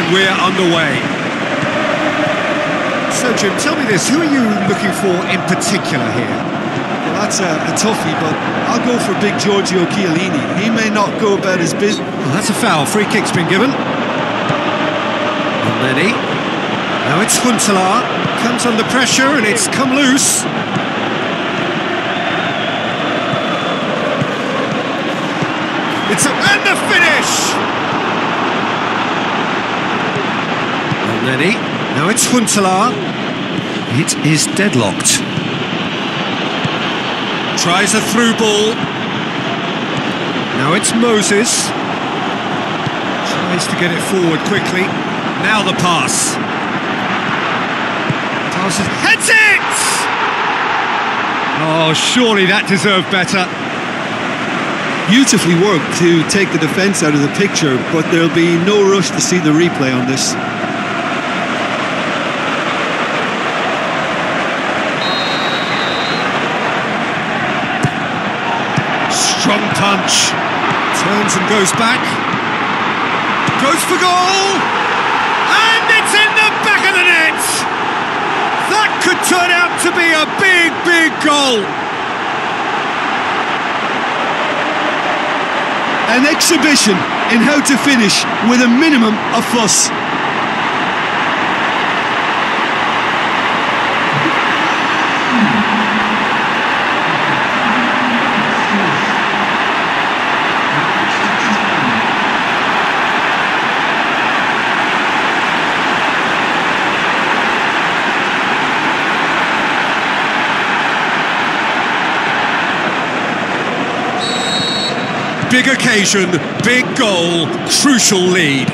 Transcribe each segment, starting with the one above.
And we're underway. So, Jim, tell me this, who are you looking for in particular here? Well, that's a toughie, but I'll go for big Giorgio Chiellini. He may not go about his business. Well, that's a foul. Free kick's been given. And Lenny. Now it's Huntelaar. Comes under pressure and it's come loose. And the finish! And Lenny. Now it's Huntelaar. It is deadlocked. Tries a through ball. Now it's Moses. Tries to get it forward quickly. Now the pass. Passes. Heads it! Oh, surely that deserved better. Beautifully worked to take the defence out of the picture, but there'll be no rush to see the replay on this. Strong punch. Turns and goes back. Goes for goal! And it's in the back of the net! That could turn out to be a big, big goal! An exhibition in how to finish with a minimum of fuss. Big occasion, big goal, crucial lead.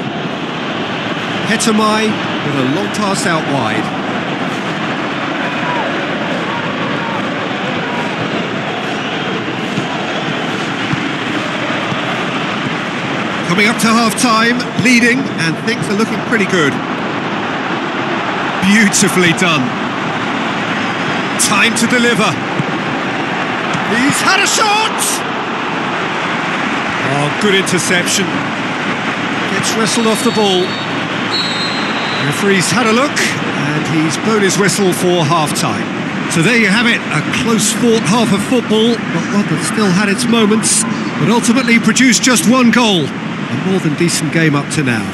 Hetamai with a long pass out wide. Coming up to half-time, leading, and things are looking pretty good. Beautifully done. Time to deliver. He's had a shot! Oh, good interception. Gets wrestled off the ball. Referee's had a look, and he's blown his whistle for half-time. So there you have it, a close-fought half of football, but one that still had its moments, but ultimately produced just one goal. A more than decent game up to now.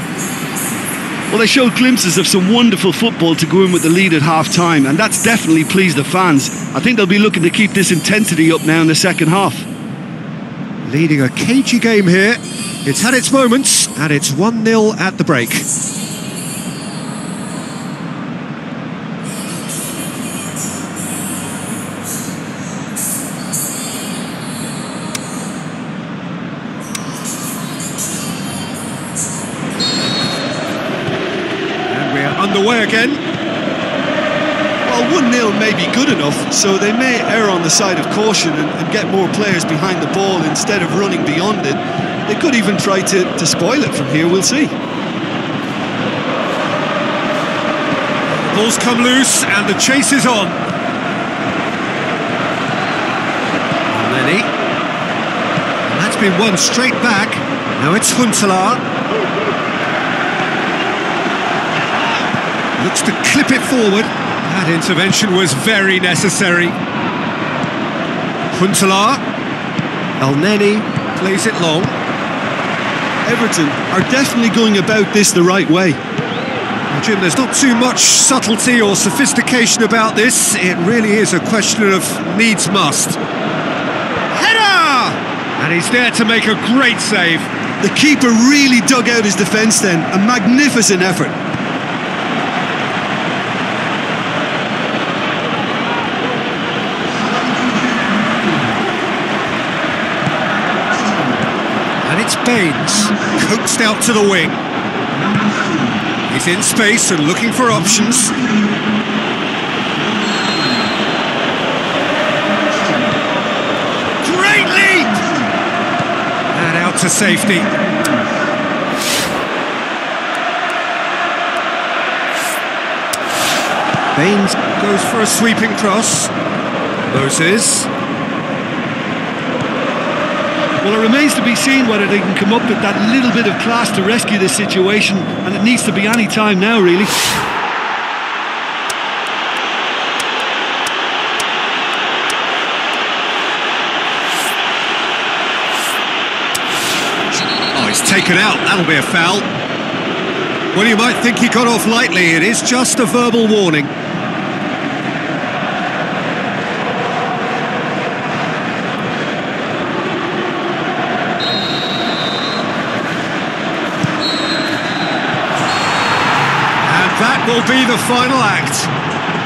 Well, they showed glimpses of some wonderful football to go in with the lead at half-time, and that's definitely pleased the fans. I think they'll be looking to keep this intensity up now in the second half. Leading a cagey game here. It's had its moments, and it's 1-0 at the break. And we're underway again. Well, 1-0 may be good enough, so they may err on the side of caution and get more players behind the ball instead of running beyond it. They could even try to spoil it from here, we'll see. The ball's come loose and the chase is on. Lenny. And that's been won straight back. Now it's Huntelaar. Looks to clip it forward. That intervention was very necessary. Huntelaar. Elneny plays it long. Everton are definitely going about this the right way. Well, Jim, there's not too much subtlety or sophistication about this. It really is a question of needs must. Header! And he's there to make a great save. The keeper really dug out his defence then. A magnificent effort. It's Baines, coaxed out to the wing. He's in space and looking for options. Great leap! And out to safety. Baines goes for a sweeping cross. Moses. Well, it remains to be seen whether they can come up with that little bit of class to rescue this situation, and it needs to be any time now, really. Oh, he's taken out. That'll be a foul. Well, you might think he got off lightly. It is just a verbal warning. That will be the final act.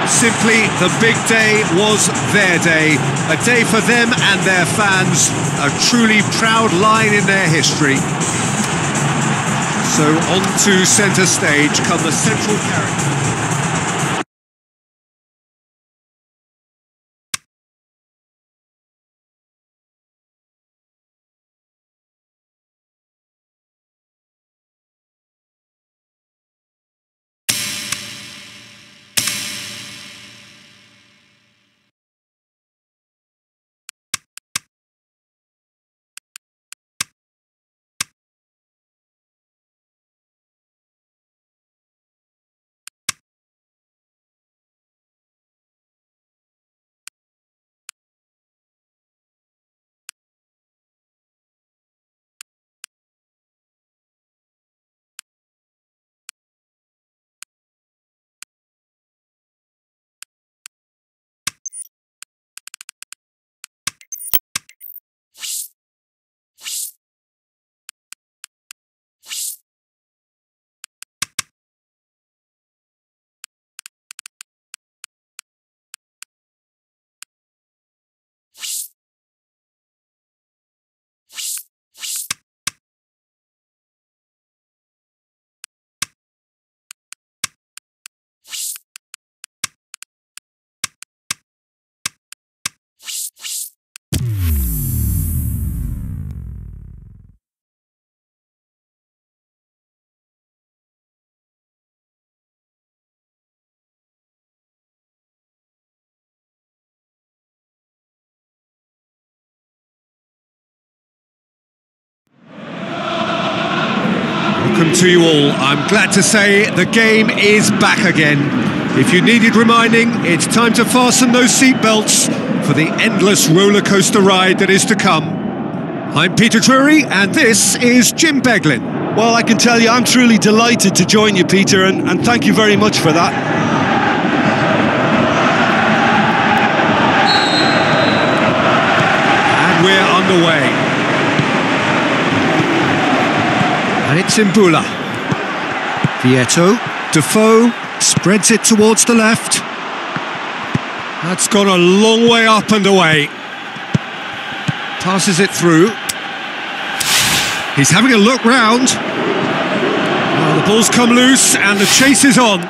Simply, the big day was their day. A day for them and their fans. A truly proud line in their history. So on to centre stage come the central characters. Welcome to you all. I'm glad to say the game is back again. If you needed reminding, it's time to fasten those seatbelts for the endless roller coaster ride that is to come. I'm Peter Drury and this is Jim Beglin. Well, I can tell you I'm truly delighted to join you, Peter, and thank you very much for that. And we're underway. And it's Imbula. Vieto, Defoe, spreads it towards the left. That's gone a long way up and away. Passes it through. He's having a look round. Well, the ball's come loose and the chase is on.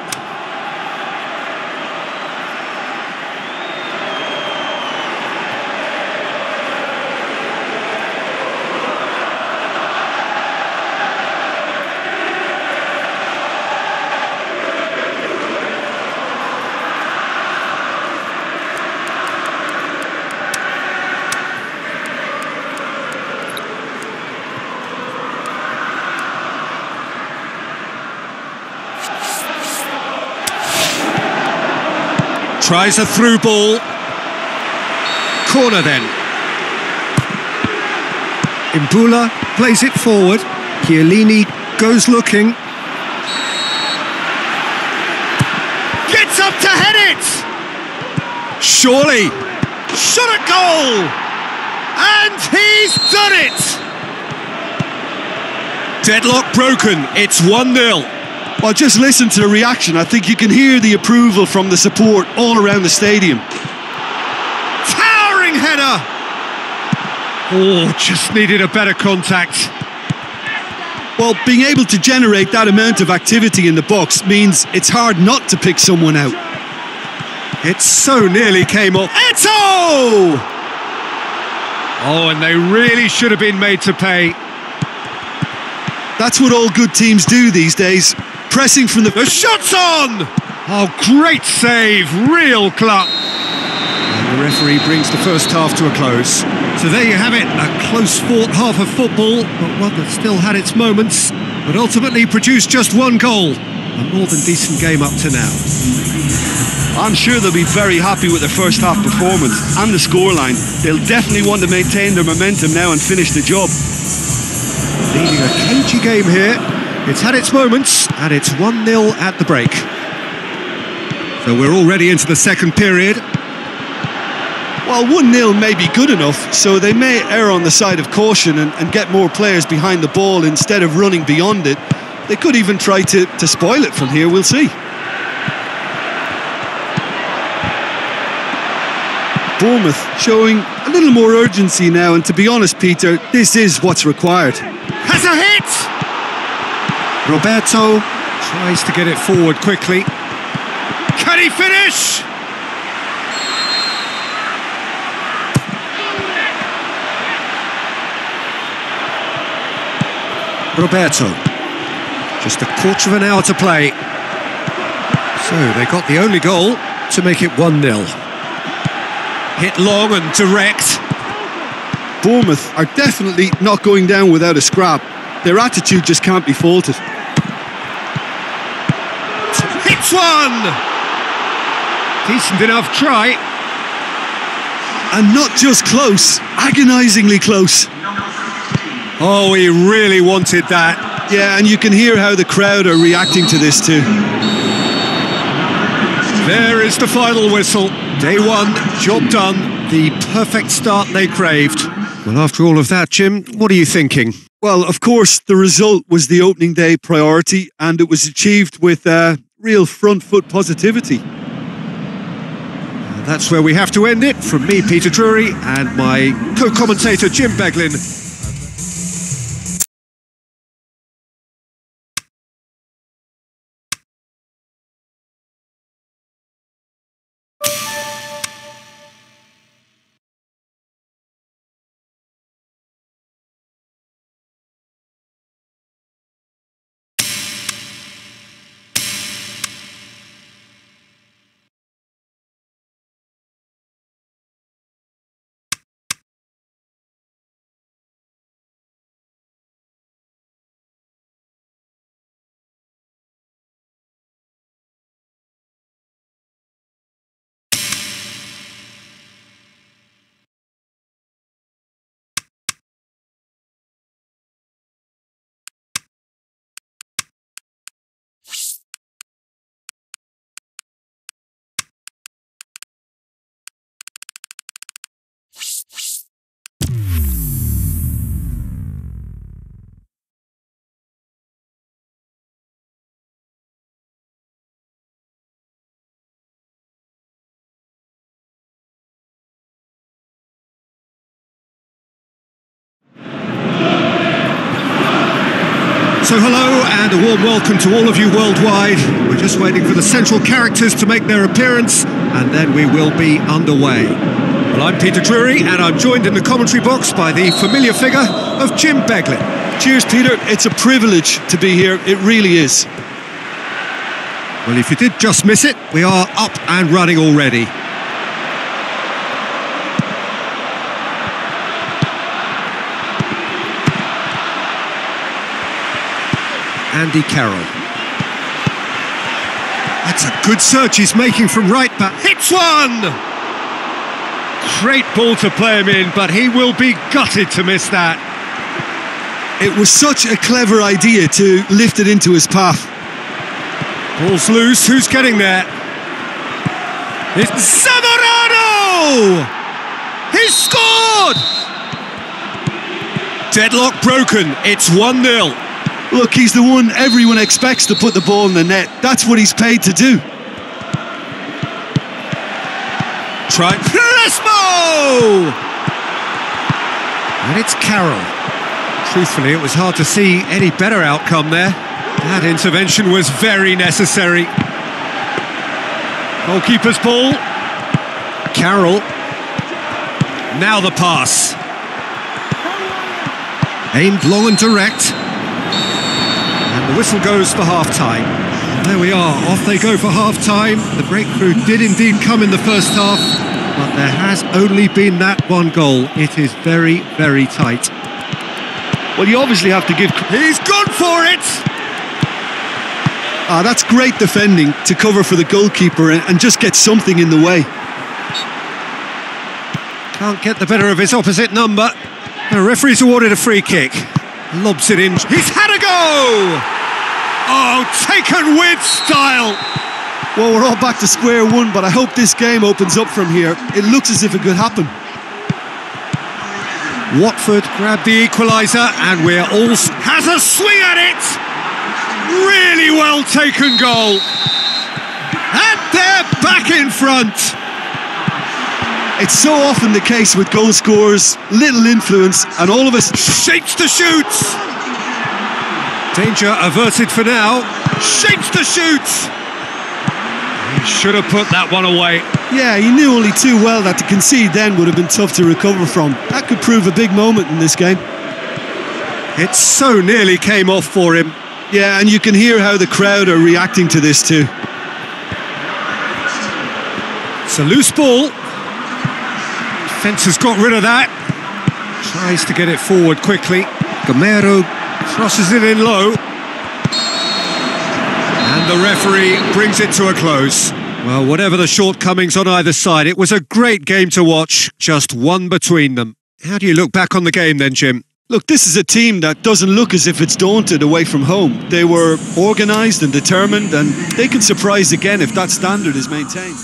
Tries a through ball. Corner then. Imbula plays it forward. Chiellini goes looking. Gets up to head it! Surely! Shot a goal! And he's done it! Deadlock broken. It's 1-0. Well, just listen to the reaction. I think you can hear the approval from the support all around the stadium. Towering header! Oh, just needed a better contact. Well, being able to generate that amount of activity in the box means it's hard not to pick someone out. It so nearly came off. Eto! Oh, and they really should have been made to pay. That's what all good teams do these days. Pressing from the shot's on! Oh, great save, real clutch. And the referee brings the first half to a close. So there you have it, a close-fought half of football, but one that still had its moments, but ultimately produced just one goal. A more than decent game up to now. I'm sure they'll be very happy with their first half performance and the scoreline. They'll definitely want to maintain their momentum now and finish the job. Leading a cagey game here. It's had its moments, and it's 1-0 at the break. So we're already into the second period. Well, 1-0 may be good enough, so they may err on the side of caution and get more players behind the ball instead of running beyond it. They could even try to spoil it from here, we'll see. Bournemouth showing a little more urgency now, and to be honest, Peter, this is what's required. Has a hit! Roberto tries to get it forward quickly. Can he finish? Roberto. Just a quarter of an hour to play. So they got the only goal to make it 1-0. Hit long and direct. Bournemouth are definitely not going down without a scrap. Their attitude just can't be faulted. Hits one! Decent enough try. And not just close, agonisingly close. Oh, he really wanted that. Yeah, and you can hear how the crowd are reacting to this too. There is the final whistle. Day one, job done. The perfect start they craved. Well, after all of that, Jim, what are you thinking? Well, of course, the result was the opening day priority, and it was achieved with real front foot positivity. And that's where we have to end it. From me, Peter Drury, and my co-commentator, Jim Beglin. So hello and a warm welcome to all of you worldwide. We're just waiting for the central characters to make their appearance, and then we will be underway. Well, I'm Peter Drury, and I'm joined in the commentary box by the familiar figure of Jim Beglin. Cheers, Peter. It's a privilege to be here. It really is. Well, if you did just miss it, we are up and running already. Andy Carroll. That's a good search he's making from right back. Hits one! Great ball to play him in, but he will be gutted to miss that. It was such a clever idea to lift it into his path. Ball's loose, who's getting there? It's Zamorano! He's scored! Deadlock broken, it's 1-0. Look, he's the one everyone expects to put the ball in the net. That's what he's paid to do. Try Crespo! And it's Carroll. Truthfully, it was hard to see any better outcome there. That intervention was very necessary. Goalkeeper's ball. Carroll. Now the pass. Aimed long and direct. And the whistle goes for half-time. There we are, off they go for half-time. The breakthrough did indeed come in the first half. but there has only been that one goal. It is very, very tight. Well, you obviously have to give... He's gone for it! That's great defending to cover for the goalkeeper and just get something in the way. Can't get the better of his opposite number. The referee's awarded a free kick. Lobs it in. He's had a go! Oh, taken with style! Well, we're all back to square one, but I hope this game opens up from here. It looks as if it could happen. Watford grabbed the equaliser, and we're all... has a swing at it! Really well taken goal. And they're back in front. It's so often the case with goal scorers, little influence, and all of us... Shapes to shoot! Danger averted for now. Shapes to shoot! He should have put that one away. Yeah, he knew only too well that to concede then would have been tough to recover from. That could prove a big moment in this game. It so nearly came off for him. Yeah, and you can hear how the crowd are reacting to this too. It's a loose ball. Defence has got rid of that. Tries to get it forward quickly. Gamero crosses it in low. And the referee brings it to a close. Well, whatever the shortcomings on either side, it was a great game to watch, just one between them. How do you look back on the game then, Jim? Look, this is a team that doesn't look as if it's daunted away from home. They were organised and determined, and they can surprise again if that standard is maintained.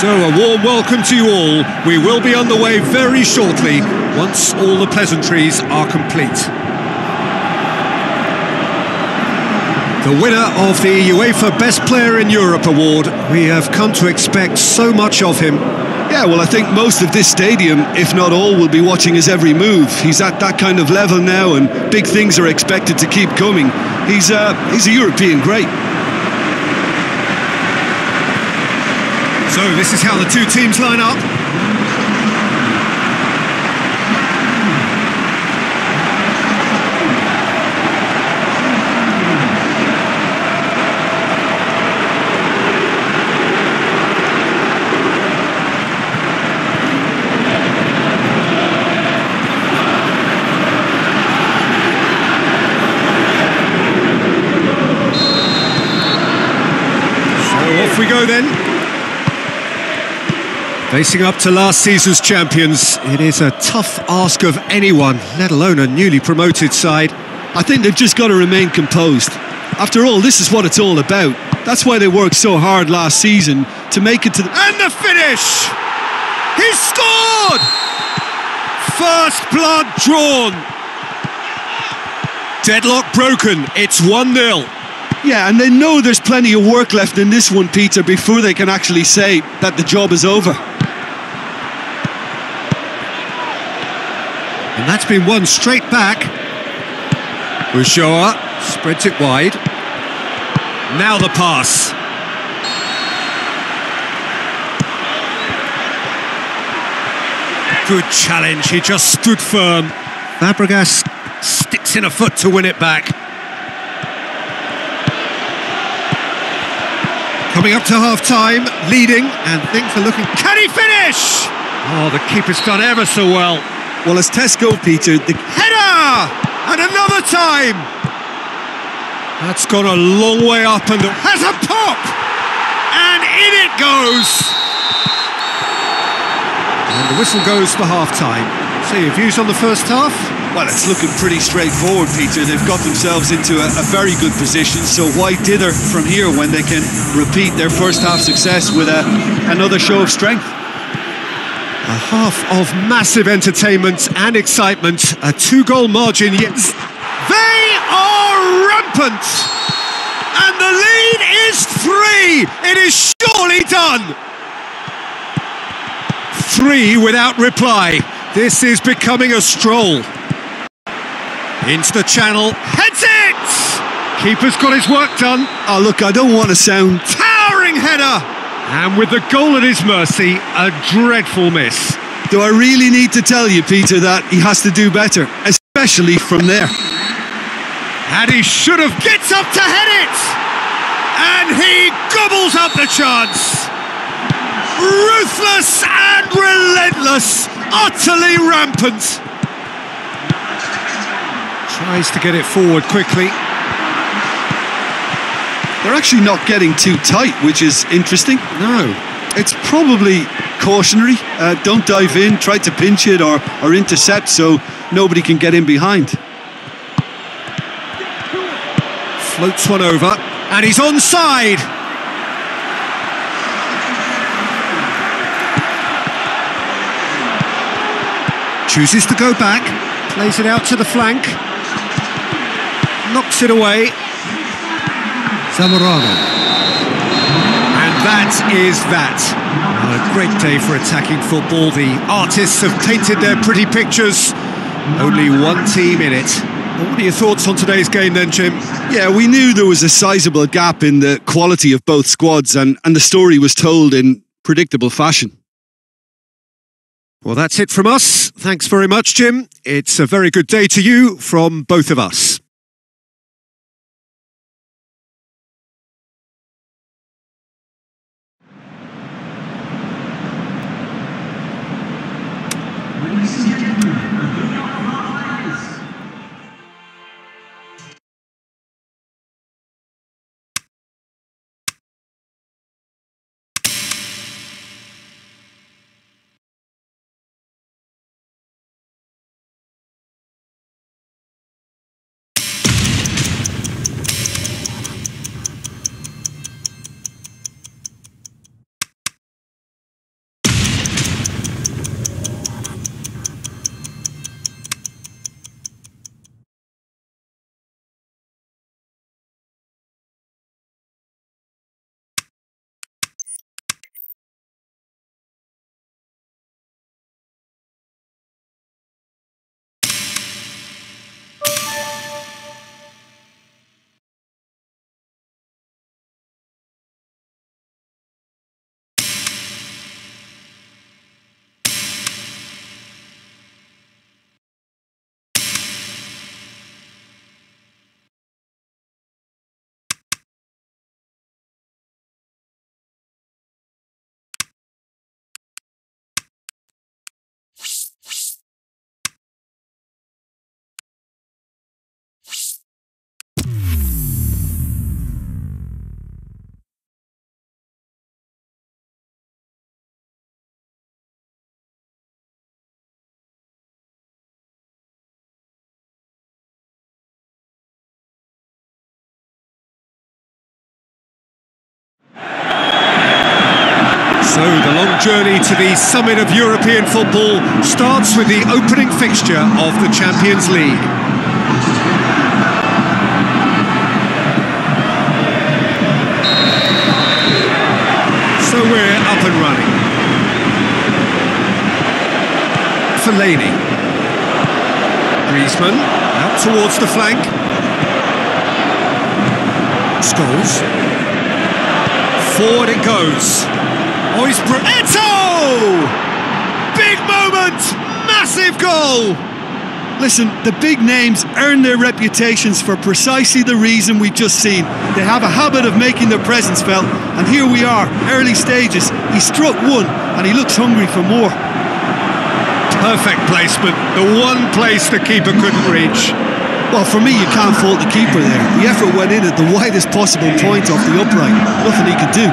So a warm welcome to you all. We will be on the way very shortly, once all the pleasantries are complete. The winner of the UEFA Best Player in Europe award. We have come to expect so much of him. Yeah, well, I think most of this stadium, if not all, will be watching his every move. He's at that kind of level now, and big things are expected to keep coming. He's a European great. So this is how the two teams line up. So off we go then. Facing up to last season's champions, it is a tough ask of anyone, let alone a newly promoted side. I think they've just got to remain composed. After all, this is what it's all about. That's why they worked so hard last season to make it to the... And the finish! He scored! First blood drawn. Deadlock broken. It's 1-0. Yeah, and they know there's plenty of work left in this one, Peter, before they can actually say that the job is over. And that's been won straight back. Ushoa spreads it wide. Now the pass. Good challenge, he just stood firm. Fabregas sticks in a foot to win it back. Coming up to half-time, leading, and things are looking... Can he finish? Oh, the keeper's done ever so well. Well, as tests go, Peter, the Header! And another time! That's gone a long way up and has a pop! And in it goes! And the whistle goes for half-time. So your views on the first half? Well, it's looking pretty straightforward, Peter. They've got themselves into a very good position, so why dither from here when they can repeat their first half success with another show of strength? A half of massive entertainment and excitement, a 2-goal margin, yet they are rampant! And the lead is 3! It is surely done! 3 without reply. This is becoming a stroll. Into the channel, heads it! Keeper's got his work done. Oh, look, I don't want to sound... Towering header! And with the goal at his mercy, a dreadful miss. Do I really need to tell you, Peter, that he has to do better, especially from there? And he should have... Gets up to head it! And he gobbles up the chance! Ruthless and relentless, utterly rampant. Tries to get it forward quickly. They're actually not getting too tight, which is interesting. No. It's probably cautionary. Don't dive in, try to pinch it or intercept so nobody can get in behind. Floats one over, and he's onside. Chooses to go back, plays it out to the flank. Knocks it away. Zamorano. And that is that. A great day for attacking football. The artists have painted their pretty pictures. Only one team in it. What are your thoughts on today's game then, Jim? Yeah, we knew there was a sizable gap in the quality of both squads, and the story was told in predictable fashion. Well, that's it from us. Thanks very much, Jim. It's a very good day to you from both of us. long journey to the summit of European football starts with the opening fixture of the Champions League. So we're up and running. Fellaini. Griezmann out towards the flank. Scholes. Forward it goes. Eto! Big moment! Massive goal! Listen, the big names earn their reputations for precisely the reason we've just seen. They have a habit of making their presence felt, and here we are, early stages. He struck one, and he looks hungry for more. Perfect placement, the one place the keeper couldn't reach. Well, for me, you can't fault the keeper there. The effort went in at the widest possible point off the upright. Nothing he could do.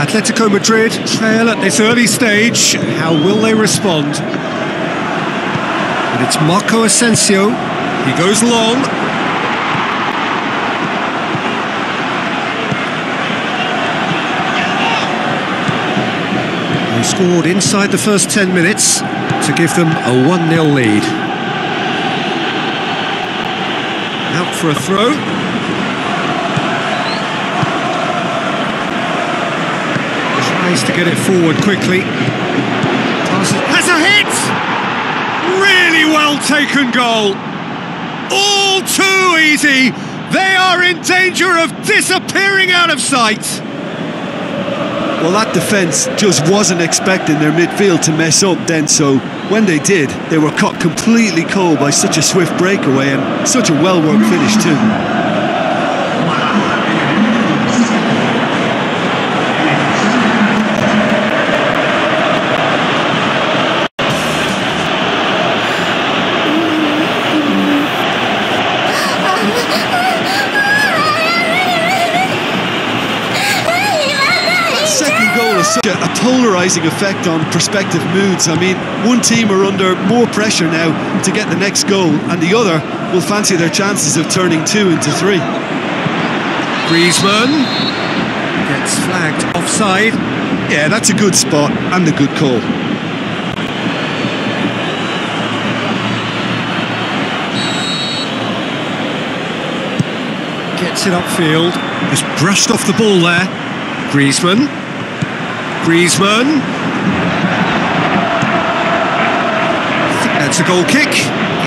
Atletico Madrid trail at this early stage. How will they respond? And it's Marco Asensio. He goes long. They scored inside the first 10 minutes to give them a 1-0 lead. Out for a throw. To get it forward quickly. Has a hit! Really well taken goal. All too easy. They are in danger of disappearing out of sight. Well, that defence just wasn't expecting their midfield to mess up then, so when they did, they were caught completely cold by such a swift breakaway and such a well-worked finish too. Such a polarising effect on prospective moods. I mean, one team are under more pressure now to get the next goal, and the other will fancy their chances of turning 2 into 3. Griezmann gets flagged offside. Yeah, that's a good spot and a good call. Gets it upfield. Just brushed off the ball there. Griezmann. Griezmann. I think that's a goal kick.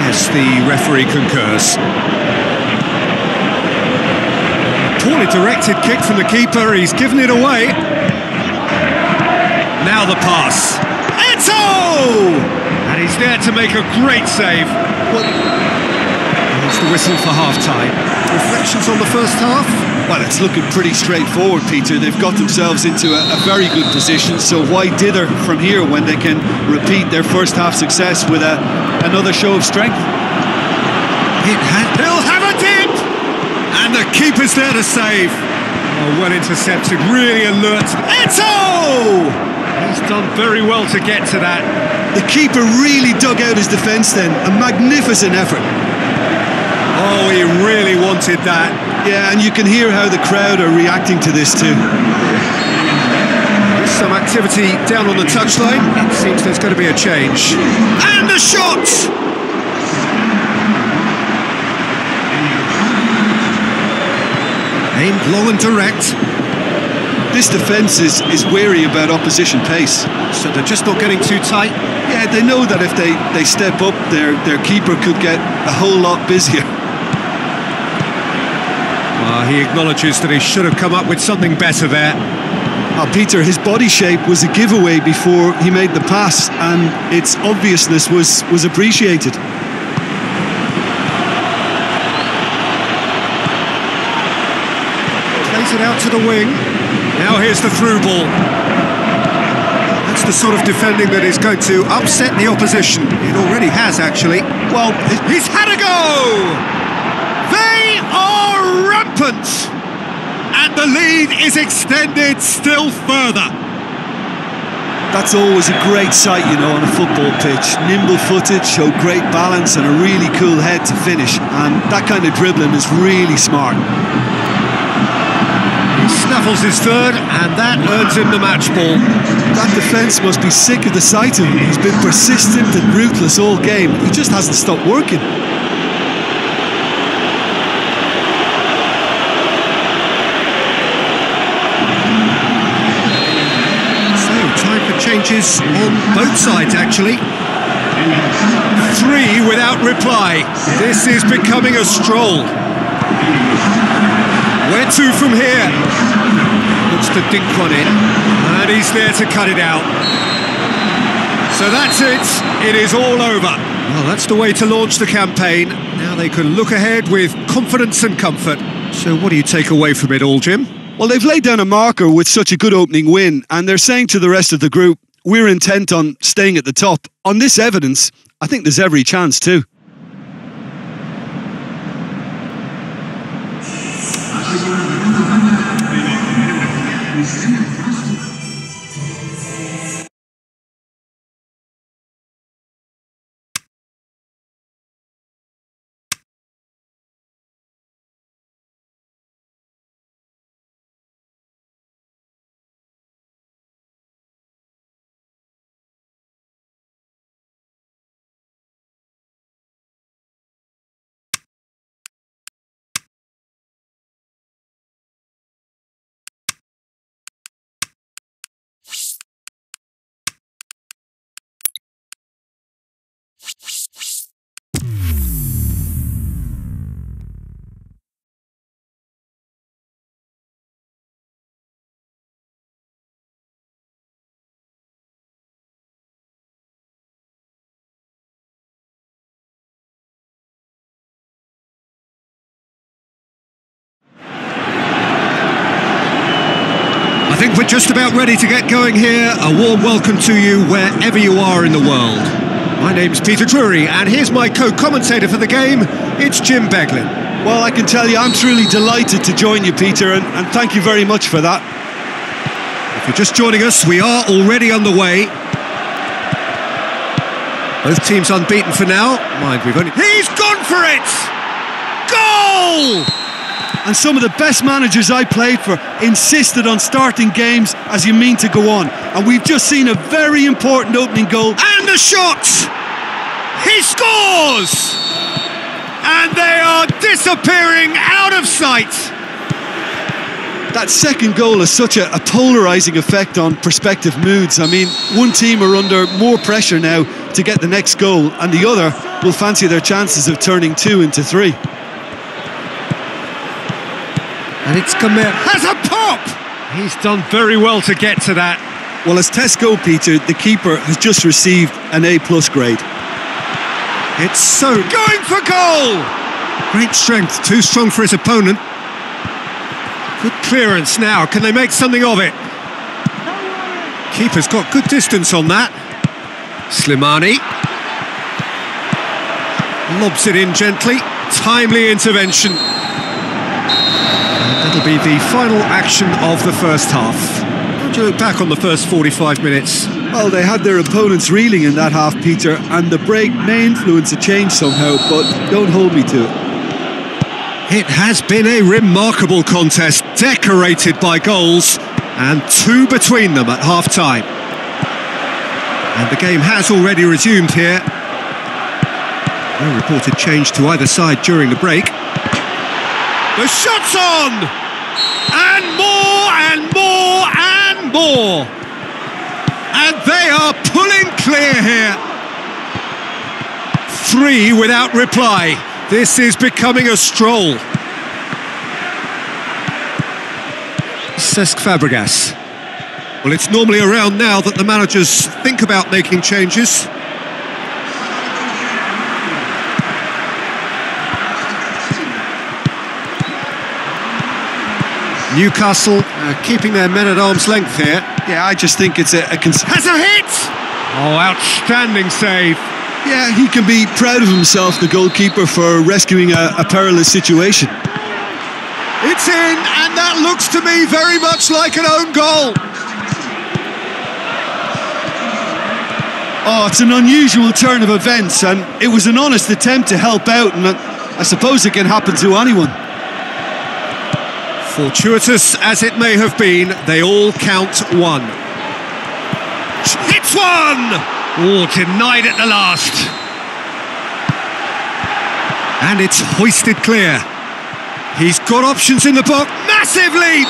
Yes, the referee concurs. Poorly directed kick from the keeper. He's given it away. Now the pass. Eto! And he's there to make a great save. Here's the whistle for half-time. Reflections on the first half? Well, it's looking pretty straightforward, Peter. They've got themselves into a very good position, so why dither from here when they can repeat their first half success with another show of strength? He'll have a dip! And the keeper's there to save. Oh, well intercepted, really alert. Eto! He's done very well to get to that. The keeper really dug out his defence then. A magnificent effort. Oh, he really wanted that. Yeah, and you can hear how the crowd are reacting to this too. There's some activity down on the touchline. It seems there's going to be a change. And the shot! Aimed long and direct. This defence is wary about opposition pace. So they're just not getting too tight? Yeah, they know that if they step up, their keeper could get a whole lot busier. He acknowledges that he should have come up with something better there. Peter, his body shape was a giveaway before he made the pass, and its obviousness was appreciated. Plays it out to the wing. Now here's the through ball. That's the sort of defending that is going to upset the opposition. It already has, actually. Well, he's had a go! They are rampant! And the lead is extended still further. That's always a great sight, you know, on a football pitch. Nimble-footed, showed great balance and a really cool head to finish. And that kind of dribbling is really smart. He snaffles his third, and that earns him the match ball. That defence must be sick of the sight of him. He's been persistent and ruthless all game. He just hasn't stopped working. Changes on both sides, actually. 3 without reply. This is becoming a stroll. Where to from here? Looks to dink one in, and he's there to cut it out. So that's it. It is all over. Well, that's the way to launch the campaign. Now they can look ahead with confidence and comfort. So what do you take away from it all, Jim? Well, they've laid down a marker with such a good opening win, and they're saying to the rest of the group, we're intent on staying at the top. On this evidence, I think there's every chance too. I think we're just about ready to get going here. A warm welcome to you wherever you are in the world. My name's Peter Drury, and here's my co-commentator for the game. It's Jim Beglin. Well, I can tell you, I'm truly delighted to join you, Peter, and thank you very much for that. If you're just joining us, we are already on the way. Both teams unbeaten for now. Mind, we've only... He's gone for it! Goal! And some of the best managers I played for insisted on starting games as you mean to go on. And we've just seen a very important opening goal. And the shot! He scores! And they are disappearing out of sight. That second goal has such a polarising effect on prospective moods. I mean, one team are under more pressure now to get the next goal, and the other will fancy their chances of turning 2 into 3. And it's Gamer has a pop! He's done very well to get to that. Well, as tests go, Peter, the keeper has just received an A+ grade. It's so going for goal! Great strength, too strong for his opponent. Good clearance now, can they make something of it? Keeper's got good distance on that. Slimani lobs it in gently, timely intervention. And that'll be the final action of the first half. How do you look back on the first 45 minutes? Well, they had their opponents reeling in that half, Peter, and the break may influence a change somehow, but don't hold me to it. It has been a remarkable contest, decorated by goals, and 2 between them at half-time. And the game has already resumed here. No reported change to either side during the break. The shot's on! And more, and more, and more! And they are pulling clear here. 3 without reply. This is becoming a stroll. Cesc Fabregas. Well, it's normally around now that the managers think about making changes. Newcastle keeping their men at arm's length here. Yeah, I just think it's has a hit! Oh, outstanding save. Yeah, he can be proud of himself, the goalkeeper, for rescuing a perilous situation. It's in, and that looks to me very much like an own goal. Oh, it's an unusual turn of events, and it was an honest attempt to help out, and I suppose it can happen to anyone. Fortuitous as it may have been, they all count one. Hits one! Oh, denied at the last. And it's hoisted clear. He's got options in the book. Massive leap!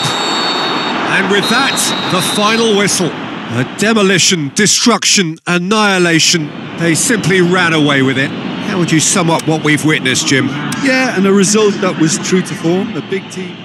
And with that, the final whistle. A demolition, destruction, annihilation. They simply ran away with it. How would you sum up what we've witnessed, Jim? Yeah, and a result that was true to form. A big team.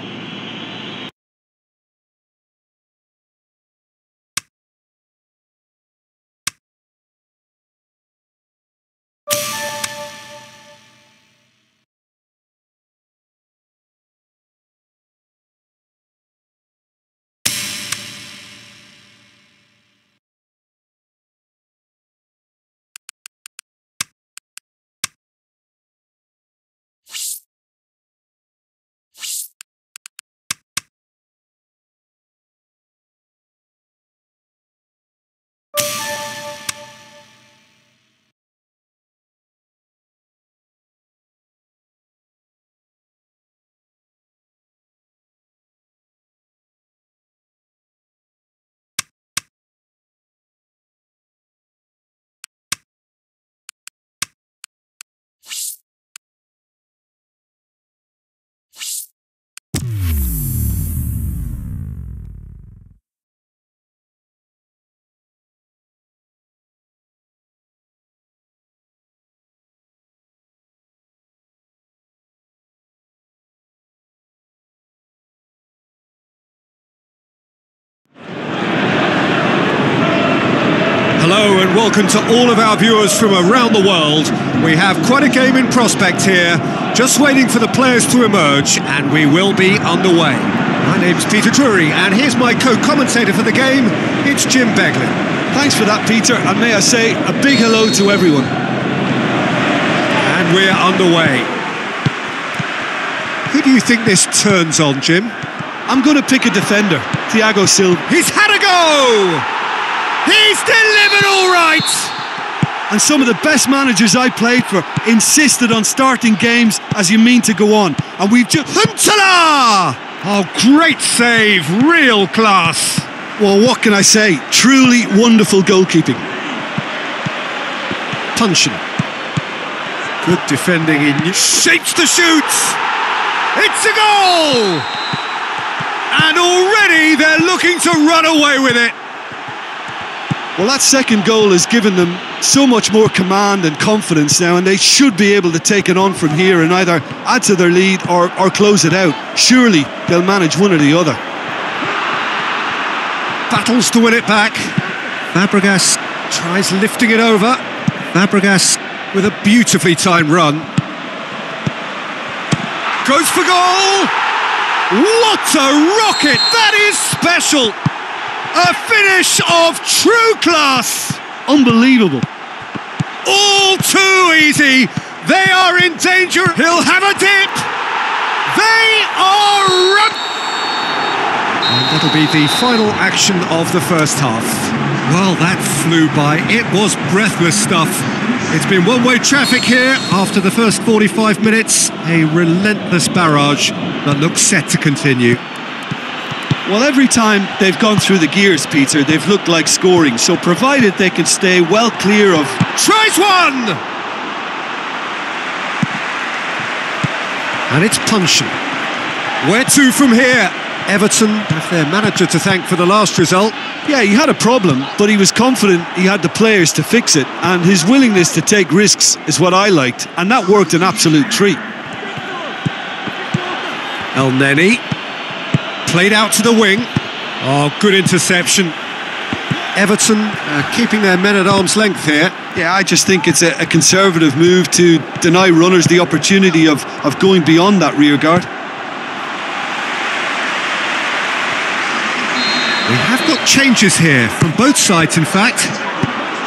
Hello and welcome to all of our viewers from around the world. We have quite a game in prospect here, just waiting for the players to emerge, and we will be underway. My name's Peter Drury, and here's my co-commentator for the game, it's Jim Beglin. Thanks for that, Peter, and may I say a big hello to everyone. And we're underway. Who do you think this turns on, Jim? I'm going to pick a defender, Thiago Silva. He's had a go! He's delivered all right! And some of the best managers I played for insisted on starting games as you mean to go on. And we've just... Huntala! Oh, great save, real class. Well, what can I say? Truly wonderful goalkeeping. Punching. Good defending, he shapes the shoot! It's a goal! And already they're looking to run away with it. Well, that second goal has given them so much more command and confidence now, and they should be able to take it on from here and either add to their lead or close it out. Surely they'll manage one or the other. Battles to win it back. Fabregas tries lifting it over. Fabregas with a beautifully timed run. Goes for goal! What a rocket! That is special! A finish of true class! Unbelievable. All too easy. They are in danger. He'll have a dip. They are and that'll be the final action of the first half. Well, that flew by. It was breathless stuff. It's been one-way traffic here after the first 45 minutes. A relentless barrage that looks set to continue. Well, every time they've gone through the gears, Peter, they've looked like scoring. So provided they can stay well clear of... Tries one! And it's punching. Where to from here? Everton have their manager to thank for the last result. Yeah, he had a problem, but he was confident he had the players to fix it. And his willingness to take risks is what I liked. And that worked an absolute treat. El Neni. Played out to the wing. Oh, good interception. Everton keeping their men at arm's length here. Yeah, I just think it's a conservative move to deny runners the opportunity of going beyond that rear guard. We have got changes here from both sides, in fact.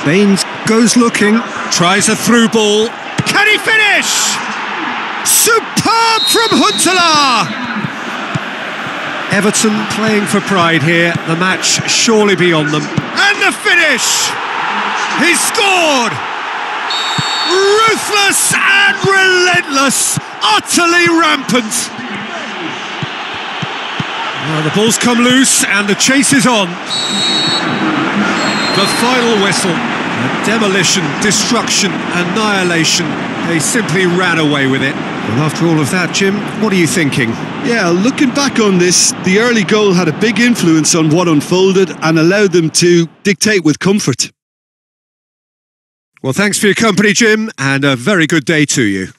Baines goes looking, tries a through ball. Can he finish? Superb from Huntelaar! Everton playing for pride here. The match surely beyond them. And the finish! He scored! Ruthless and relentless, utterly rampant. Well, the ball's come loose and the chase is on. The final whistle. Demolition, destruction, annihilation. They simply ran away with it. Well, after all of that, Jim, what are you thinking? Yeah, looking back on this, the early goal had a big influence on what unfolded and allowed them to dictate with comfort. Well, thanks for your company, Jim, and a very good day to you.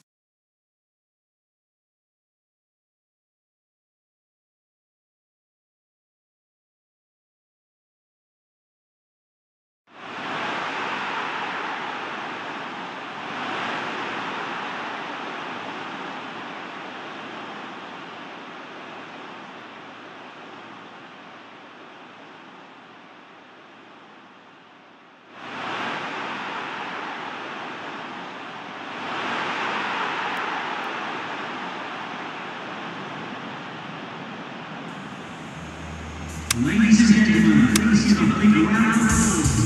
Ladies and gentlemen, please give a big round of applause.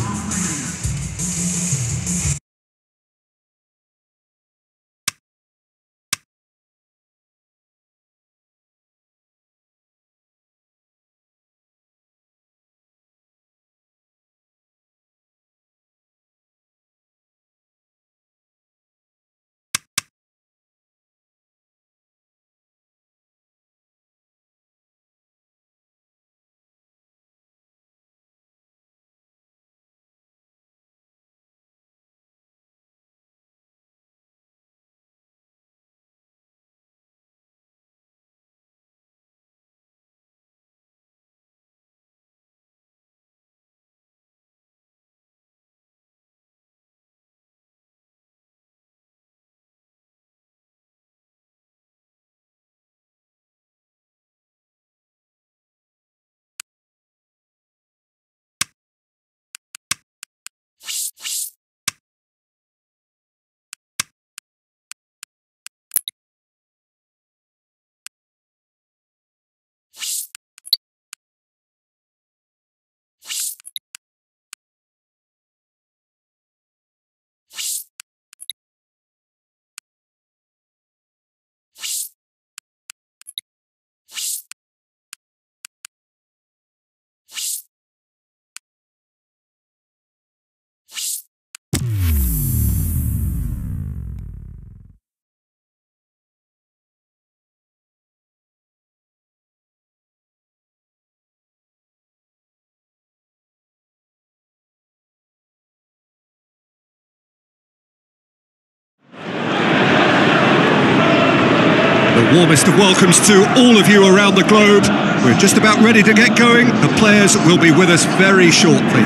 The warmest of welcomes to all of you around the globe. We're just about ready to get going. The players will be with us very shortly.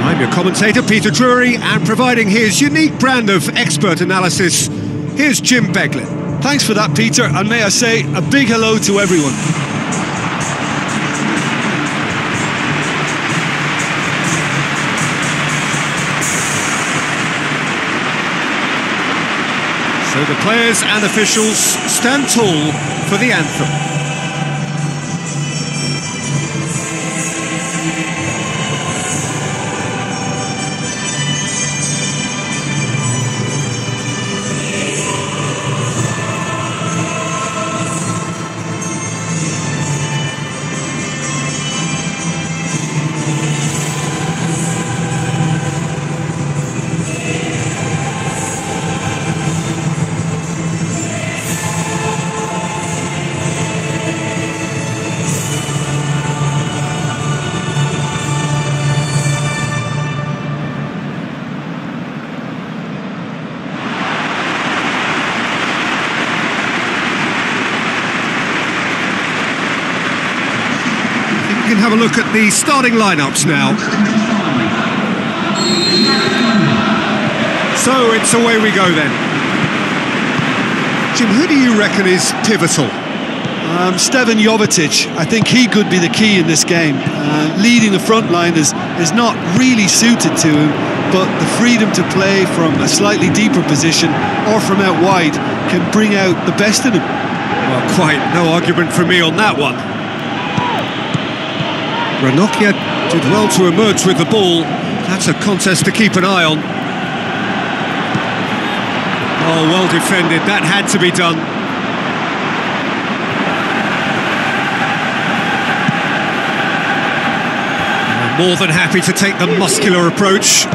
I'm your commentator, Peter Drury, and providing his unique brand of expert analysis, here's Jim Beglin. Thanks for that, Peter, and may I say a big hello to everyone. So the players and officials stand tall for the anthem. We can have a look at the starting lineups now. So it's away we go then. Jim, who do you reckon is pivotal? Stevan Jovetic, I think he could be the key in this game. Leading the front line is not really suited to him, but the freedom to play from a slightly deeper position or from out wide can bring out the best in him. Well, quite no argument from me on that one. Ranocchia did well to emerge with the ball. That's a contest to keep an eye on. Oh, well defended, that had to be done. More than happy to take the muscular approach.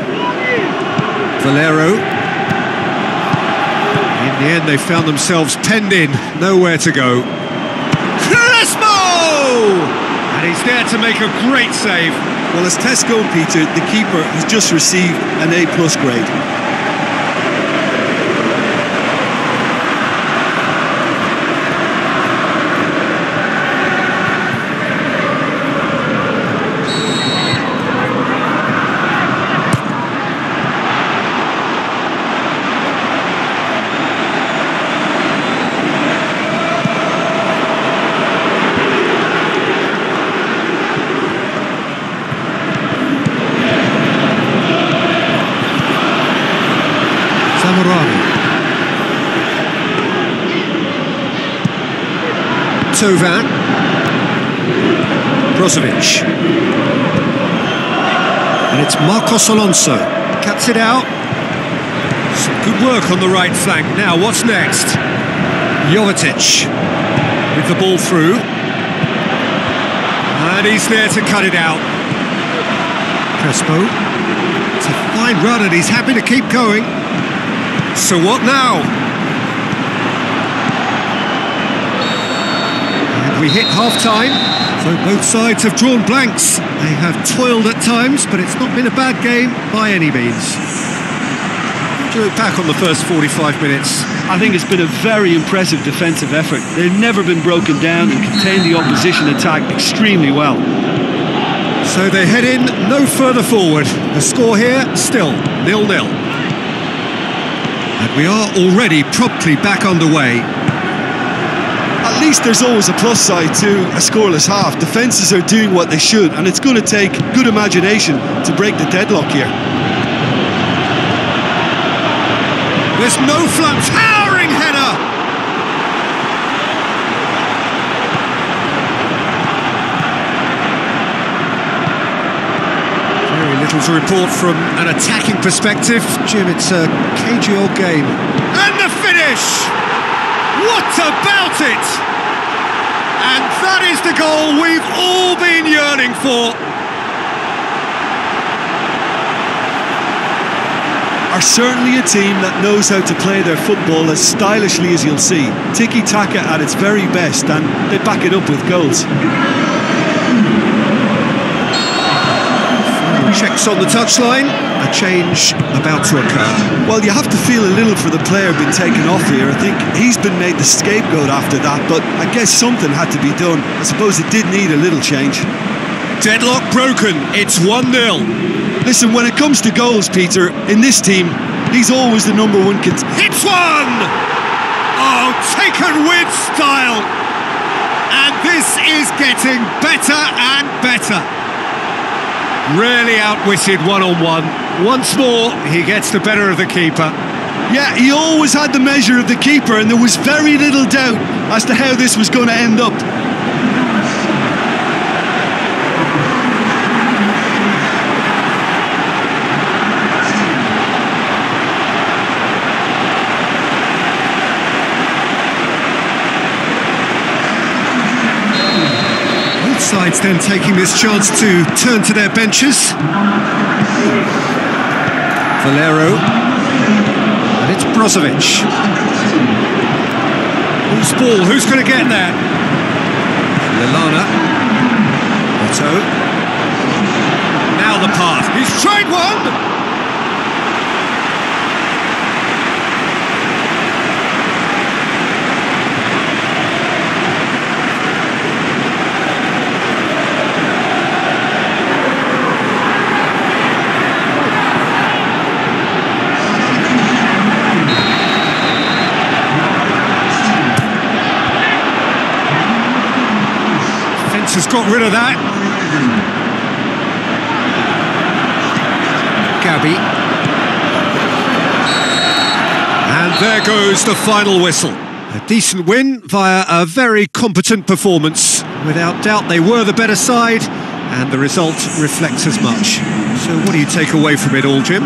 Valero. In the end, they found themselves penned in, nowhere to go. Crespo! And he's there to make a great save. Well, as Tesco, Peter, the keeper has just received an A+ grade. Tovan. Brozovic. And it's Marcos Alonso. Cuts it out. Some good work on the right flank. Now, what's next? Jovetic with the ball through. And he's there to cut it out. Crespo. It's a fine run and he's happy to keep going. So what now? And we hit half-time, so both sides have drawn blanks. They have toiled at times, but it's not been a bad game by any means. How do you look back on the first 45 minutes? I think it's been a very impressive defensive effort. They've never been broken down and contained the opposition attack extremely well. So they head in no further forward. The score here, still 0-0. And we are already promptly back underway. At least there's always a plus side to a scoreless half. Defences are doing what they should, and it's going to take good imagination to break the deadlock here. There's no flat, towering header! Very little to report from an attacking perspective. Jim, it's a cagey old game. And the finish! What about it? And that is the goal we've all been yearning for. Are certainly a team that knows how to play their football as stylishly as you'll see. Tiki-taka at its very best, and they back it up with goals. Checks on the touchline, a change about to occur. Well, you have to feel a little for the player being taken off here. I think he's been made the scapegoat after that, but I guess something had to be done. I suppose it did need a little change. Deadlock broken, it's 1-0. Listen, when it comes to goals, Peter, in this team, he's always the number one contender. Hits one! Oh, taken with style. And this is getting better and better. Really outwitted one-on-one. Once more, he gets the better of the keeper. Yeah, he always had the measure of the keeper, and there was very little doubt as to how this was going to end up. Sides then taking this chance to turn to their benches. Valero. And it's Brozovic. Who's ball? Who's going to get there? Lallana. Otto. Now the pass. He's tried one! defence has got rid of that. Gabby. And there goes the final whistle. A decent win via a very competent performance. Without doubt, they were the better side, and the result reflects as much. So what do you take away from it all, Jim?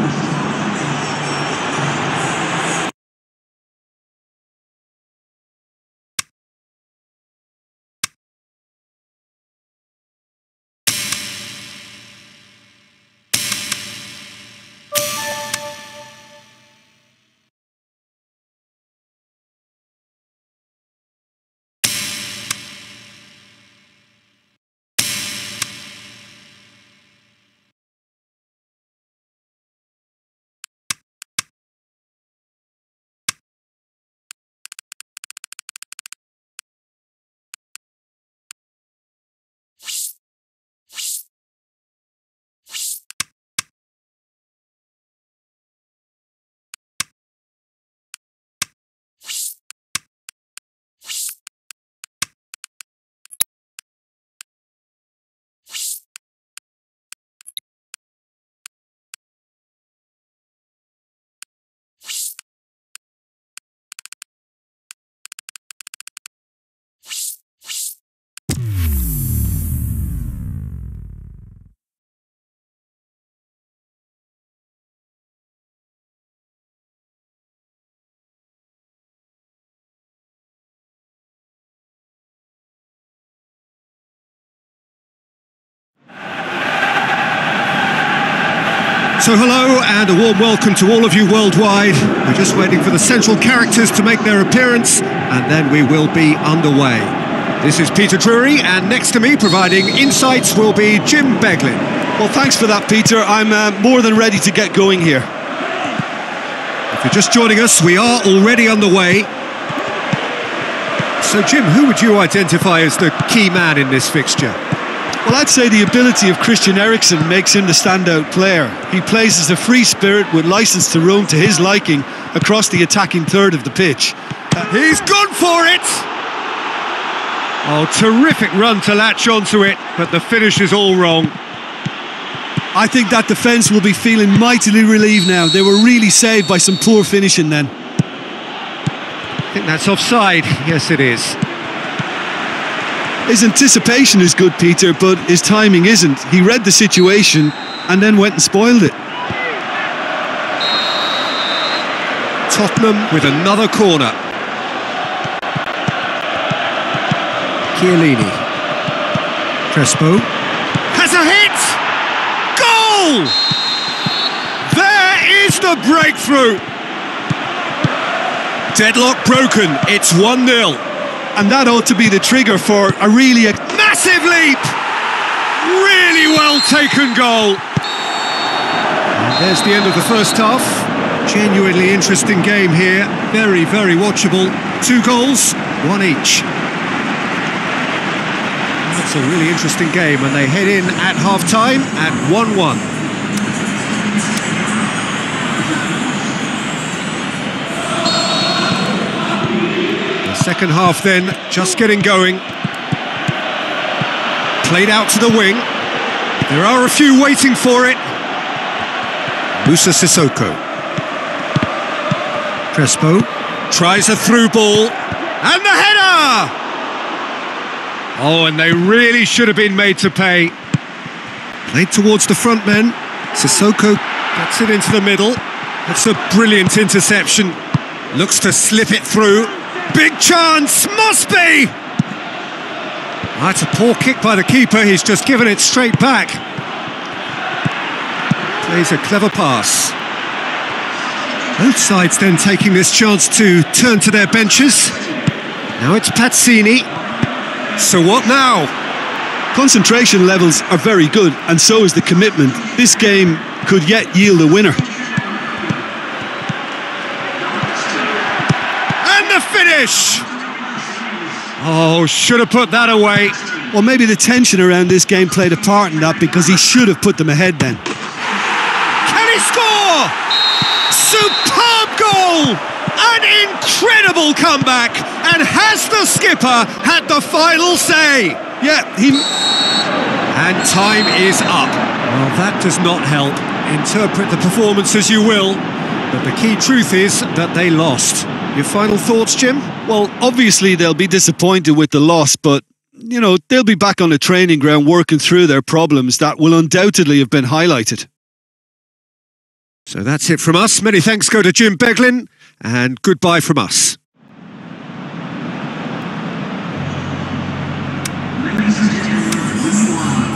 So hello and a warm welcome to all of you worldwide. We're just waiting for the central characters to make their appearance and then we will be underway. This is Peter Drury and next to me providing insights will be Jim Beglin. Well, thanks for that, Peter. I'm more than ready to get going here. If you're just joining us, we are already underway. So Jim, who would you identify as the key man in this fixture? Well, I'd say the ability of Christian Eriksen makes him the standout player. He plays as a free spirit with licence to roam to his liking across the attacking third of the pitch. He's gone for it! Oh, terrific run to latch onto it, but the finish is all wrong. I think that defence will be feeling mightily relieved now. They were really saved by some poor finishing then. I think that's offside. Yes, it is. His anticipation is good, Peter, but his timing isn't. He read the situation and then went and spoiled it. Tottenham with another corner. Chiellini. Crespo. Has a hit! Goal! There is the breakthrough! Deadlock broken, it's 1-0. And that ought to be the trigger for a really massive leap! Really well taken goal. And there's the end of the first half. Genuinely interesting game here. Very, very watchable. 2 goals, 1 each. That's a really interesting game, and they head in at half-time at 1-1. Second half then, just getting going. Played out to the wing. There are a few waiting for it. Musa Sissoko. Crespo. Tries a through ball. And the header! Oh, and they really should have been made to pay. Played towards the front men. Sissoko gets it into the middle. That's a brilliant interception. Looks to slip it through. Big chance, must be! That's a poor kick by the keeper, he's just given it straight back. Plays a clever pass. Both sides then taking this chance to turn to their benches. Now it's Pazzini. So what now? Concentration levels are very good, and so is the commitment. This game could yet yield a winner. Finish! Oh, should have put that away. Well, maybe the tension around this game played a part in that, because he should have put them ahead then. Can he score? Superb goal! An incredible comeback! And has the skipper had the final say? Yeah, And time is up. Well, that does not help. Interpret the performance as you will, but the key truth is that they lost. Your final thoughts, Jim? Well, obviously they'll be disappointed with the loss, but, you know, they'll be back on the training ground working through their problems that will undoubtedly have been highlighted. So that's it from us. Many thanks go to Jim Beglin, and goodbye from us. Ladies and gentlemen, we won.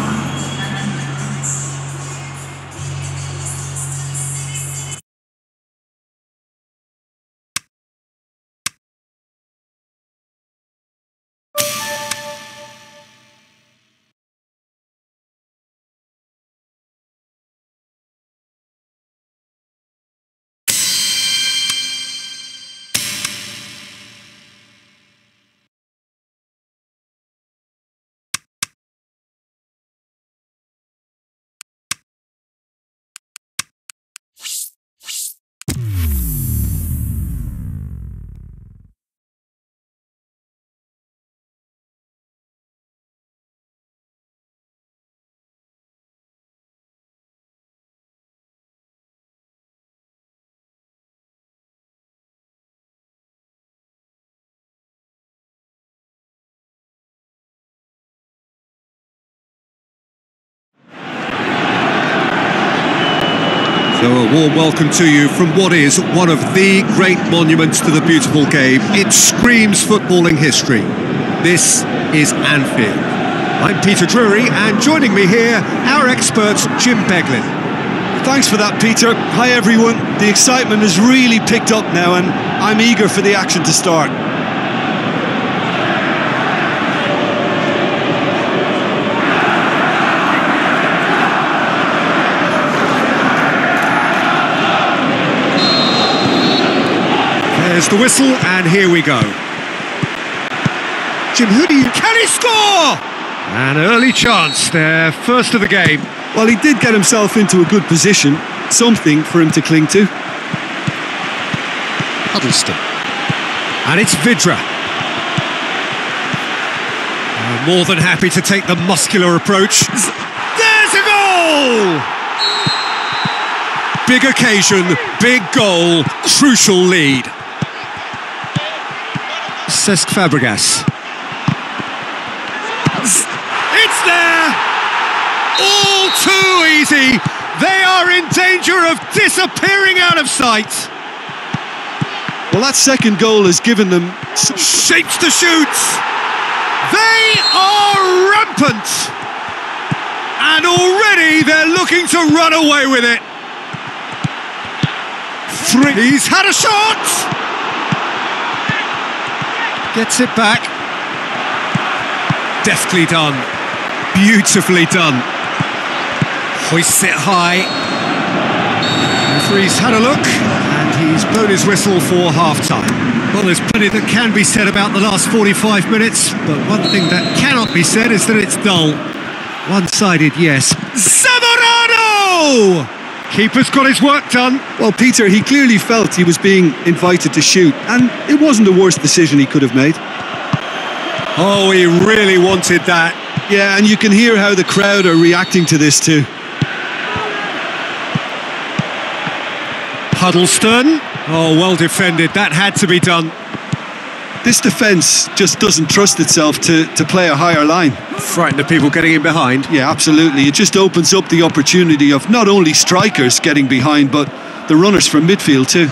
So a warm welcome to you from what is one of the great monuments to the beautiful game. It screams footballing history. This is Anfield. I'm Peter Drury, and joining me here, our expert, Jim Beglin. Thanks for that, Peter. Hi, everyone. The excitement has really picked up now, and I'm eager for the action to start. There's the whistle, and here we go. Jim, can he score? An early chance there, first of the game. Well, he did get himself into a good position, something for him to cling to. Huddleston. And it's Vidra. More than happy to take the muscular approach. There's a goal! Big occasion, big goal, crucial lead. Cesc Fabregas. It's there! All too easy! They are in danger of disappearing out of sight! Well, that second goal has given them Shapes to shoot! They are rampant! And already they're looking to run away with it! He's had a shot! Gets it back. Deftly done. Beautifully done. Hoists it high. Referee's had a look, and he's blown his whistle for half-time. Well, there's plenty that can be said about the last 45 minutes, but one thing that cannot be said is that it's dull. One-sided, yes. Zamorano! Keeper's got his work done. Well, Peter, he clearly felt he was being invited to shoot, and it wasn't the worst decision he could have made. Oh, he really wanted that. Yeah, and you can hear how the crowd are reacting to this too. Huddleston. Oh, well defended. That had to be done. This defence just doesn't trust itself to play a higher line. Frightened of people getting in behind. Yeah, absolutely. It just opens up the opportunity of not only strikers getting behind, but the runners from midfield too.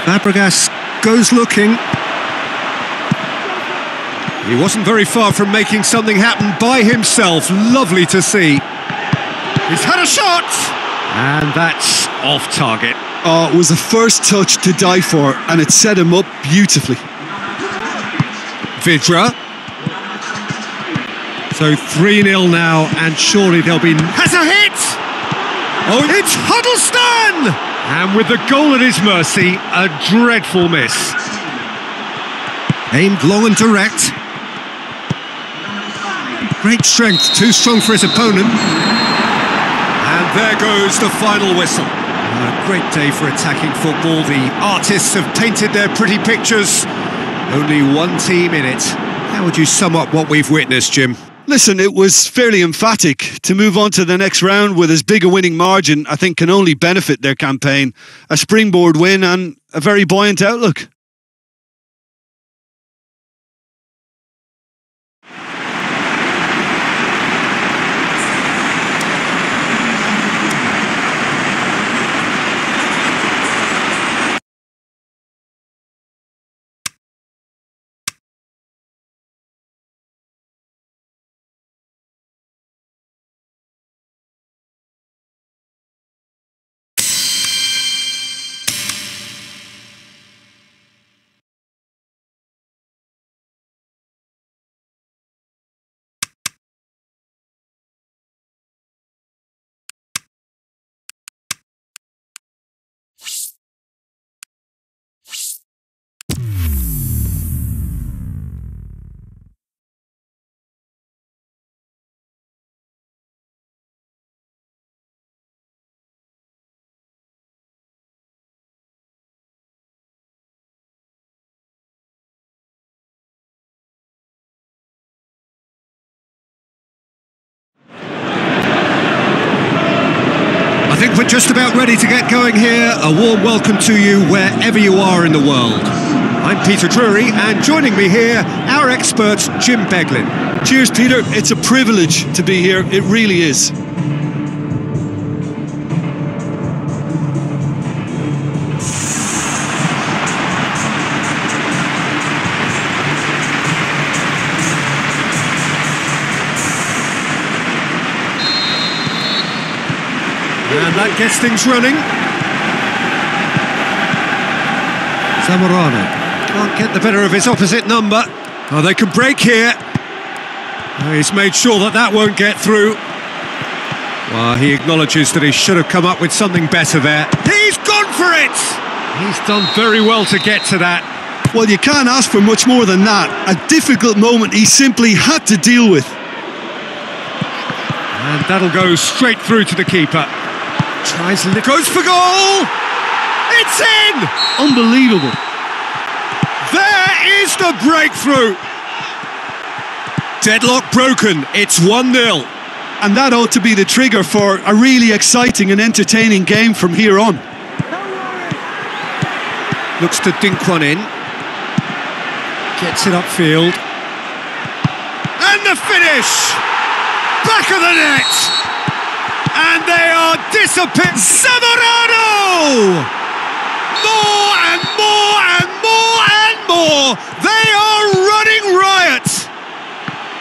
Fabregas goes looking. He wasn't very far from making something happen by himself. Lovely to see. He's had a shot! And that's off target. Oh, it was a first touch to die for, and it set him up beautifully. Vidra. So 3-0 now, and surely there'll be... Has a hit! Oh, it's Huddleston! And with the goal at his mercy, a dreadful miss. Aimed long and direct. Great strength, too strong for his opponent. And there goes the final whistle. A great day for attacking football. The artists have painted their pretty pictures. Only one team in it. How would you sum up what we've witnessed, Jim? Listen, it was fairly emphatic. To move on to the next round with as big a winning margin, I think can only benefit their campaign. A springboard win and a very buoyant outlook. I think we're just about ready to get going here. A warm welcome to you wherever you are in the world. I'm Peter Drury, and joining me here, our expert, Jim Beglin. Cheers, Peter. It's a privilege to be here. It really is. And that gets things running. Zamorano can't get the better of his opposite number. Oh, they can break here. Oh, he's made sure that that won't get through. Well, he acknowledges that he should have come up with something better there. He's gone for it! He's done very well to get to that. Well, you can't ask for much more than that. A difficult moment he simply had to deal with. And that'll go straight through to the keeper. Tries and goes for goal! It's in! Unbelievable. There is the breakthrough! Deadlock broken, it's 1-0. And that ought to be the trigger for a really exciting and entertaining game from here on. Looks to dink one in. Gets it upfield. And the finish! Back of the net! And they are disappearing. Zamorano! More and more and more and more. They are running riot.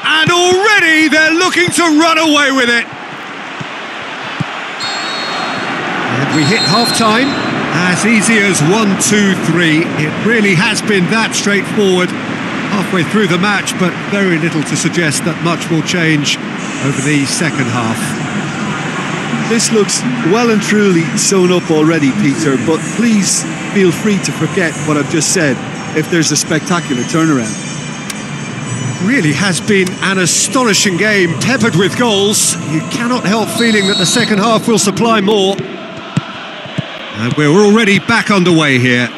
And already they're looking to run away with it. And we hit half-time. As easy as 1, 2, 3. It really has been that straightforward halfway through the match, but very little to suggest that much will change over the second half. This looks well and truly sewn up already, Peter, but please feel free to forget what I've just said if there's a spectacular turnaround. Really has been an astonishing game, peppered with goals. You cannot help feeling that the second half will supply more. And we're already back underway here.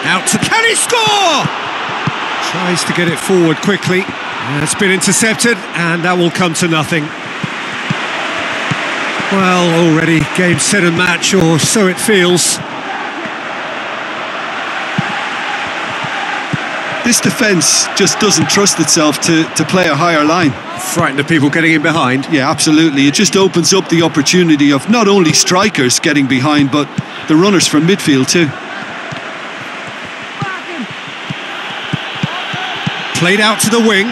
Out to... Can he score? Tries to get it forward quickly. It's been intercepted, and that will come to nothing. Well, already game, set and match, or so it feels. This defence just doesn't trust itself to play a higher line. Frightened of people getting in behind. Yeah, absolutely. It just opens up the opportunity of not only strikers getting behind, but the runners from midfield too. Played out to the wing.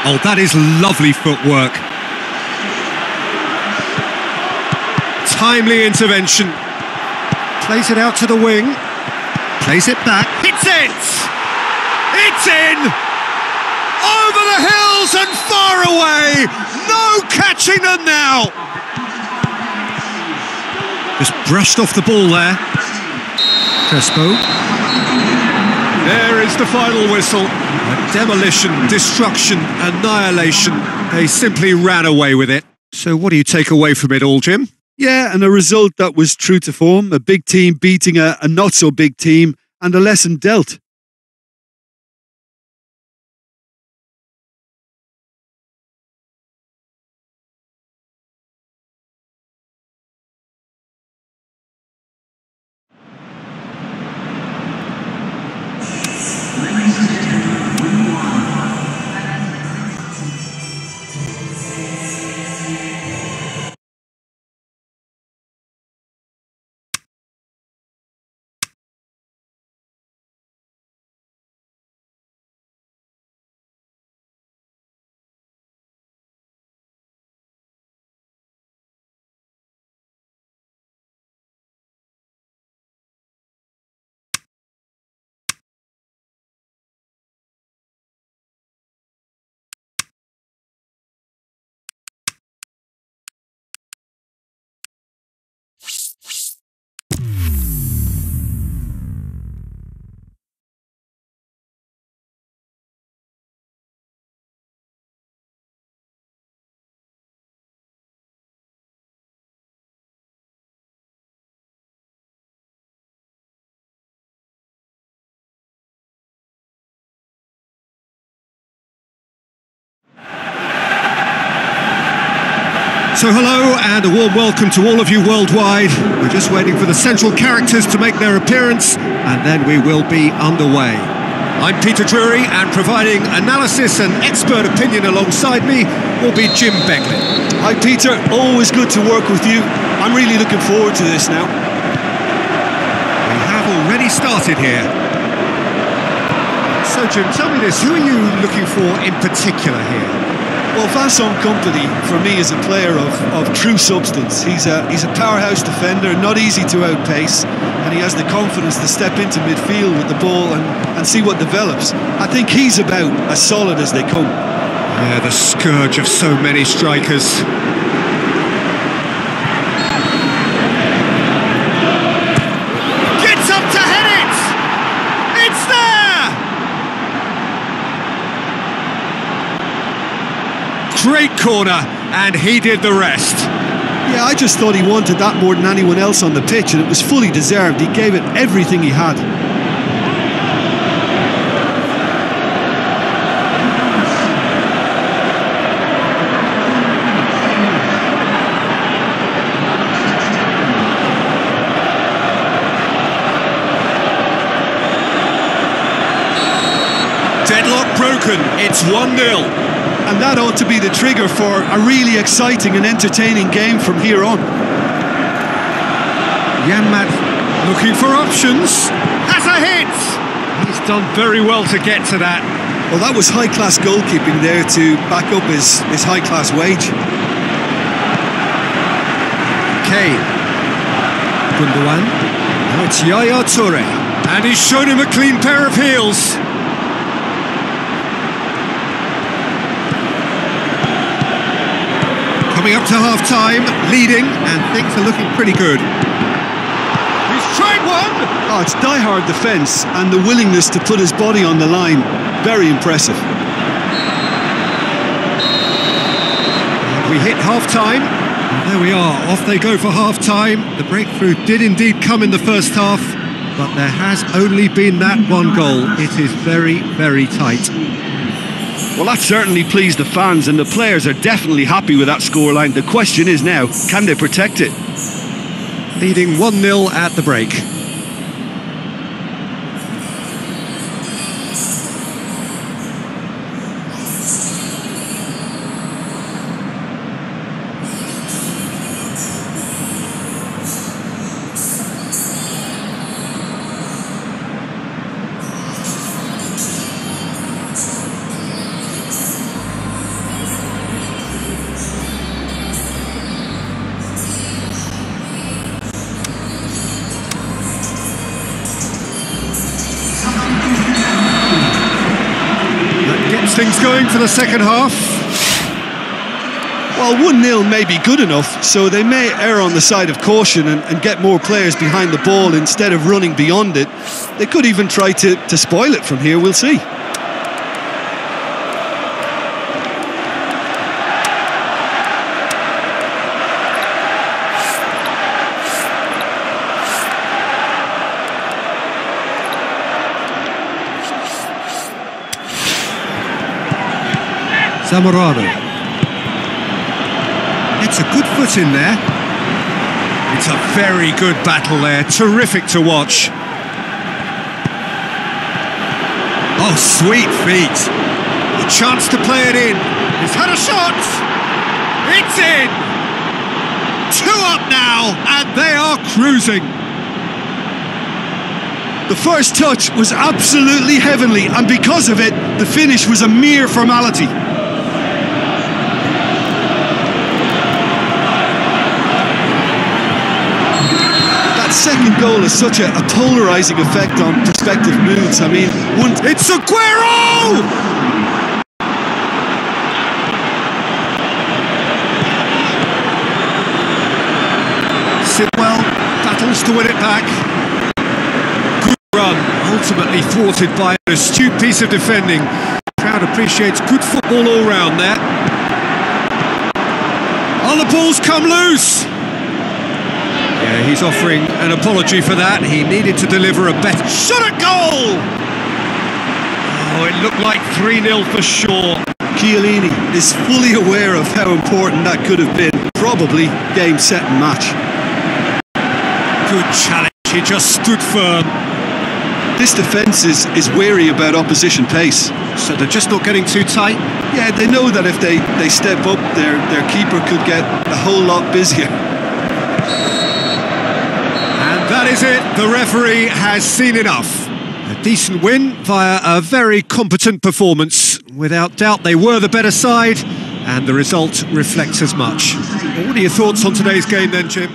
Oh, that is lovely footwork. Timely intervention. Plays it out to the wing. Plays it back. Hits it! It's in! Over the hills and far away! No catching them now! Just brushed off the ball there. Crespo. There is the final whistle. A demolition, destruction, annihilation. They simply ran away with it. So what do you take away from it all, Jim? Yeah, and a result that was true to form. A big team beating a not-so-big team, and a lesson dealt. So hello and a warm welcome to all of you worldwide. We're just waiting for the central characters to make their appearance and then we will be underway. I'm Peter Drury and providing analysis and expert opinion alongside me will be Jim Beckley. Hi Peter, always good to work with you. I'm really looking forward to this now. We have already started here. So Jim, tell me this, who are you looking for in particular here? Well, Vincent Kompany, for me, is a player of true substance. He's a powerhouse defender, not easy to outpace, and he has the confidence to step into midfield with the ball and see what develops. I think he's about as solid as they come. Yeah, the scourge of so many strikers. Gets up to head it! It's there! Great corner, and he did the rest. Yeah, I just thought he wanted that more than anyone else on the pitch, and it was fully deserved. He gave it everything he had. Deadlock broken, it's 1-0. And that ought to be the trigger for a really exciting and entertaining game from here on. Janmaat looking for options. Has a hit! He's done very well to get to that. Well, that was high-class goalkeeping there to back up his high-class wage. Kane. Gundogan. Now it's Yaya Toure. And he's shown him a clean pair of heels. Coming up to half-time, leading, and things are looking pretty good. He's tried one! Oh, it's die-hard defence, and the willingness to put his body on the line. Very impressive. And we hit half-time, and there we are, off they go for half-time. The breakthrough did indeed come in the first half, but there has only been that one goal. It is very, very tight. Well, that certainly pleased the fans, and the players are definitely happy with that scoreline. The question is now, can they protect it? Leading 1-0 at the break. Things going for the second half. Well, 1-0 may be good enough, so they may err on the side of caution and get more players behind the ball instead of running beyond it. They could even try to spoil it from here, we'll see. Zamorano. It's a good foot in there. It's a very good battle there. Terrific to watch. Oh, sweet feet. A chance to play it in. He's had a shot. It's in. 2 up now, and they are cruising. The first touch was absolutely heavenly, and because of it, the finish was a mere formality. Second goal has such a polarising effect on prospective moods. I mean, it's Aguero! Sidwell battles to win it back. Good run, ultimately thwarted by an astute piece of defending. The crowd appreciates good football all round there. Oh, the ball's come loose! Yeah, he's offering an apology for that. He needed to deliver a better shot at goal! Oh, it looked like 3-0 for sure. Chiellini is fully aware of how important that could have been. probably game, set and match. Good challenge, he just stood firm. This defence is wary about opposition pace. So they're just not getting too tight? Yeah, they know that if they step up, their keeper could get a whole lot busier. And that is it, the referee has seen enough. A decent win via a very competent performance. Without doubt they were the better side, and the result reflects as much. What are your thoughts on today's game then, Jim?